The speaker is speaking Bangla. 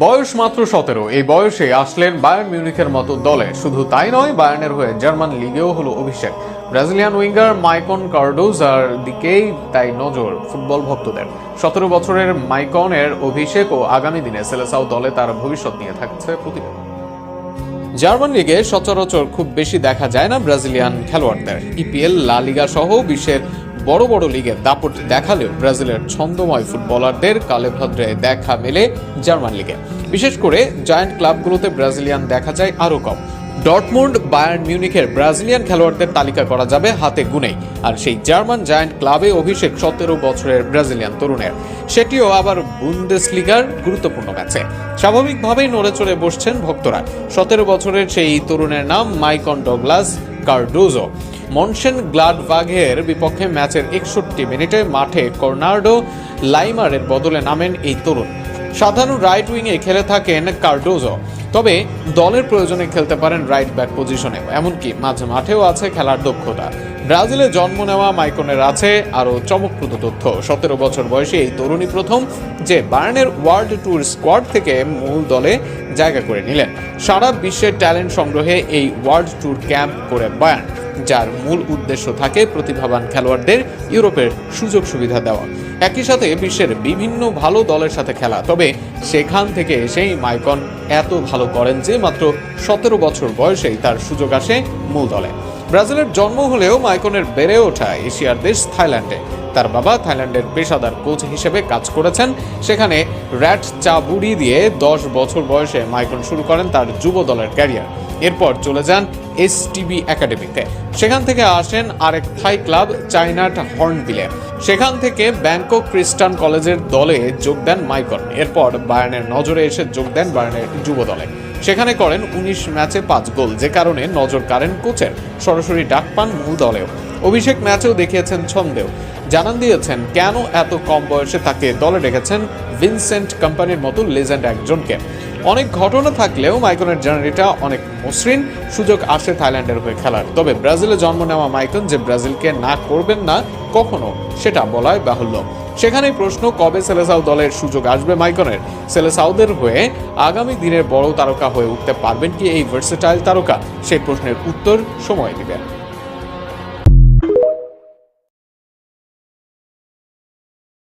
বয়স মাত্র 17। এই বয়সে আসলেন বায়ার্ন মিউনিখের মতো দলে। শুধু তাই নয়, বায়ার্নের হয়ে জার্মান লিগেও হলো অভিষেক। ব্রাজিলিয়ান উইঙ্গার মাইকন কার্ডোজার দিকেই তাই নজর ফুটবল ভক্তদের। 17 বছরের মাইকনের অভিষেক ও আগামী দিনে সেলেসাও দলে তার ভবিষ্যৎ নিয়ে থাকছে প্রতিবেদন। জার্মান লিগে সচরাচর খুব বেশি দেখা যায় না ব্রাজিলিয়ান খেলোয়াড়দের। ইপিএল, লা লিগা সহ বিশ্বের বড় বড় লিগে দাপট দেখালেও ব্রাজিলের ছন্দময় ফুটবলারদের কালেভদ্রে দেখা মেলে জার্মান লিগে। বিশেষ করে জায়ান্ট ক্লাবগুলোতে ব্রাজিলিয়ান দেখা যায় আরও কম। ডর্টমুন্ড, বায়ার্ন মিউনিখের ব্রাজিলিয়ান খেলোয়াড়দের তালিকা করা যাবে হাতে গুনেই। আর সেই জার্মান জায়ান্ট ক্লাবে অভিষেক 17 বছরের ব্রাজিলিয়ান তরুণের, সেটিও আবার বুন্দেসলিগার গুরুত্বপূর্ণ ম্যাচে। স্বাভাবিকভাবেই নড়ে চড়ে বসছেন ভক্তরা। 17 বছরের সেই তরুণের নাম মাইকন ডগলাস কার্ডোজো। মনশেন গ্লাডবাঘের বিপক্ষে ম্যাচের 61 মিনিটে মাঠে কর্নার্ডো লাইমারের বদলে নামেন এই তরুণ। সাধারণ রাইট উইংয়ে খেলে থাকেন কার্ডোজো, তবে দলের প্রয়োজনে খেলতে পারেন রাইট ব্যাক পজিশনে। এমনকি মাঝে মাঠেও আছে খেলার দক্ষতা। ব্রাজিলে জন্ম নেওয়া মাইকনের আছে আরও চমকপ্রদ তথ্য। 17 বছর বয়সে এই তরুণী প্রথম যে বায়ার্নের ওয়ার্ল্ড ট্যুর স্কোয়াড থেকে মূল দলে জায়গা করে নিলেন। সারা বিশ্বের ট্যালেন্ট সংগ্রহে এই ওয়ার্ল্ড ট্যুর ক্যাম্প করে বায়ার্ন, যার মূল উদ্দেশ্য থাকে প্রতিভাবান খেলোয়াড়দের ইউরোপের সুযোগ সুবিধা দেওয়া, একই সাথে বিশ্বের বিভিন্ন ভালো দলের সাথে খেলা। তবে সেখান থেকে এসেই মাইকন এত ভালো করেন যে মাত্র 17 বছর বয়সেই তার সুযোগ আসে মূল দলে। ব্রাজিলের জন্ম হলেও মাইকনের বেড়ে ওঠা এশিয়ার দেশ থাইল্যান্ডে। তার বাবা থাইল্যান্ডের পেশাদার কোচ হিসেবে কাজ করেছেন। সেখানে র্যাট চা বুড়ি দিয়ে 10 বছর বয়সে মাইকন শুরু করেন তার যুব দলের ক্যারিয়ার। এরপর চলে যান এসটিবি একাডেমিতে। সেখান থেকে আসেন আরেক থাই ক্লাব চায়নাট হর্নবিলে। সেখান থেকে ব্যাংকক খ্রিস্টান কলেজের দলে যোগ দেন মাইকন। এরপর বায়ার্নের নজরে এসে যোগ দেন বায়ার্নের যুব দলে। সেখানে করেন 19 ম্যাচে 5 গোল, যে কারণে নজর কাড়েন কোচের। সরাসরি ডাক পান মূল দলেও। অভিষেক ম্যাচেও দেখিয়েছেন ছন্দেও। জানান দিয়েছেন কেন এত কম বয়সে তাকে দলে রেখেছেন ভিনসেন্ট কোম্পানির মতো লেজেন্ড একজনকে। অনেক ঘটনা থাকলেও মাইকনের জার্নিটা অনেক মসৃণ। সুযোগ আসে থাইল্যান্ডের হয়ে খেলার। তবে ব্রাজিলে জন্ম নেওয়া মাইকন যে ব্রাজিলকে না করবেন না কখনো, সেটা বলায় বাহুল্য। সেখানেই প্রশ্ন, কবে সেলেসাও দলের সুযোগ আসবে মাইকনের? সেলেসাওদের হয়ে আগামী দিনের বড় তারকা হয়ে উঠতে পারবেন কি এই ভার্সেটাইল তারকা? সেই প্রশ্নের উত্তর সময় দিবেন।